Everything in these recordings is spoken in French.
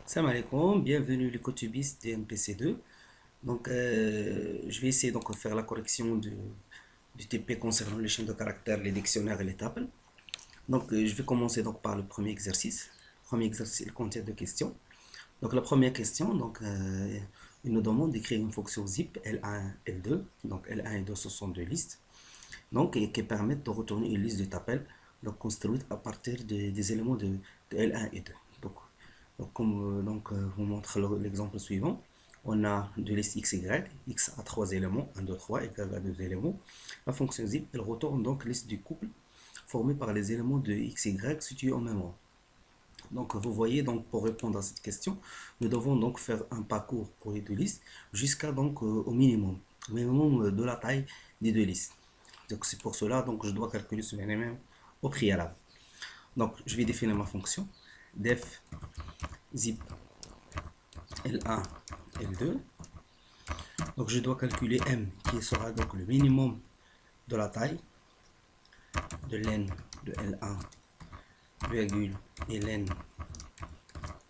Salam alaikum, bienvenue les cotubistes de MPC2. Je vais essayer de faire la correction du TP concernant les chaînes de caractères, les dictionnaires et les tables. Je vais commencer par le premier exercice. Le premier exercice, il contient deux questions. Donc, la première question, il nous demande d'écrire une fonction zip L1, L2. Donc, L1 et L2, ce sont deux listes. Et qui permettent de retourner une liste de tuples construite à partir des éléments de L1 et 2. Vous montre l'exemple suivant. On a deux listes x, y, x a 3 éléments, 1, 2, 3, égale à 2 éléments. La fonction zip, elle retourne donc liste du couple formée par les éléments de x, y situés au même ordre. Donc, vous voyez, pour répondre à cette question, nous devons donc faire un parcours pour les deux listes jusqu'à au minimum de la taille des deux listes. Donc, c'est pour cela je dois calculer ce minimum au préalable. Donc, je vais définir ma fonction def zip L1, L2. Donc, je dois calculer M qui sera donc le minimum de la taille de l'N de L1, virgule, et l'N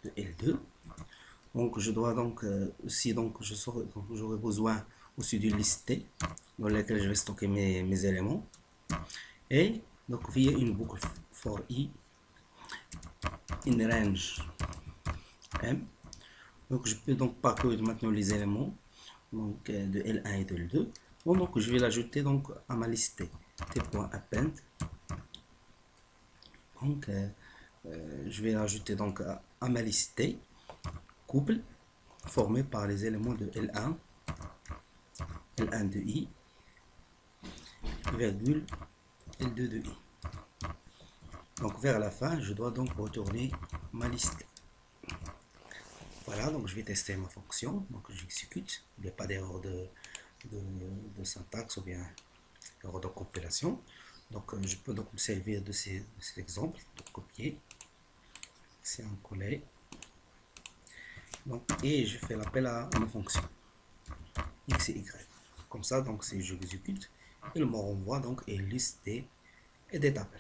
de L2. Donc, je dois aussi, j'aurai besoin aussi d'une liste T dans laquelle je vais stocker mes éléments. Et donc, via une boucle for i in range M. Donc, je peux donc parcourir maintenant les éléments de L1 et de L2. Donc, je vais l'ajouter à ma liste T. T.append. Je vais l'ajouter à ma liste T, couple formé par les éléments de L1, L1 de I, virgule, L2 de I. Donc, vers la fin, je dois donc retourner ma liste. Voilà, donc je vais tester ma fonction. Donc, j'exécute. Il n'y a pas d'erreur de syntaxe ou bien d'erreur de compilation. Donc, je peux donc me servir de cet exemple. Donc, copier. C'est un coller. Et je fais l'appel à ma fonction x et y. Comme ça, si j'exécute, il me renvoie une liste et des tables.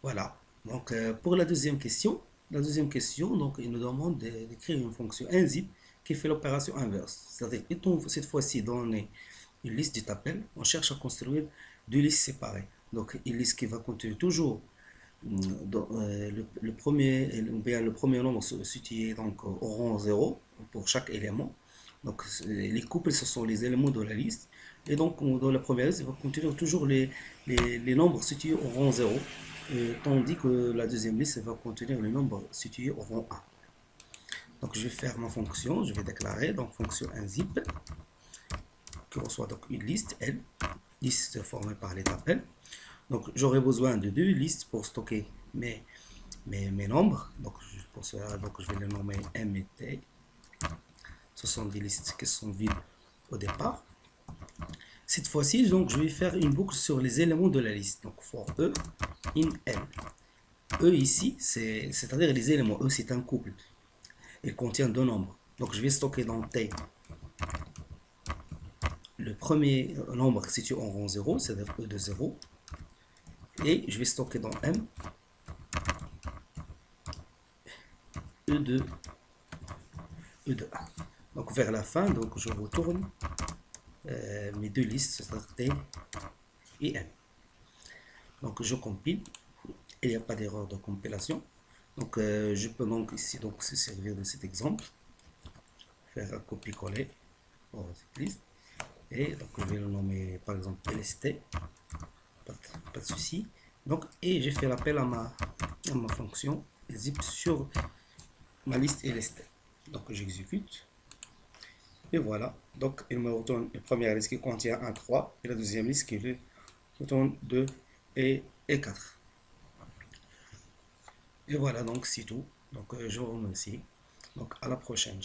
Voilà. Donc, pour la deuxième question, il nous demande d'écrire une fonction unzip qui fait l'opération inverse. C'est-à-dire, étant cette fois-ci donné une liste de tuples, on cherche à construire deux listes séparées. Donc, une liste qui va contenir toujours le premier nombre situé au rang 0 pour chaque élément. Donc, les couples, ce sont les éléments de la liste. Et donc, dans la première liste, il va contenir toujours les nombres situés au rang 0. Tandis que la deuxième liste va contenir les nombres situés au rang 1. Donc, je vais faire ma fonction. Je vais déclarer fonction unzip qui reçoit une liste L, liste formée par les tuples. Donc, j'aurai besoin de deux listes pour stocker mes nombres. Donc, pour cela, je vais les nommer M et T. Ce sont des listes qui sont vides au départ. Cette fois-ci, je vais faire une boucle sur les éléments de la liste. Donc, for E in L. E ici, c'est-à-dire les éléments. E, c'est un couple. Il contient deux nombres. Donc, je vais stocker dans T le premier nombre situé en rang 0, c'est-à-dire E de 0. Et je vais stocker dans M E de 1. Donc vers la fin, je retourne mes deux listes, c'est-à-dire T et M. Donc je compile. Il n'y a pas d'erreur de compilation. Donc je peux ici se servir de cet exemple. Faire un copier-coller pour cette liste. Et donc je vais le nommer par exemple LST. Pas de souci. Et j'ai fait l'appel à ma fonction zip sur ma liste LST. Donc j'exécute. Et voilà. Donc il me retourne la première liste qui contient 1, 3. Et la deuxième liste qui retourne 2 et 4. Et voilà, c'est tout. Je vous remercie. À la prochaine.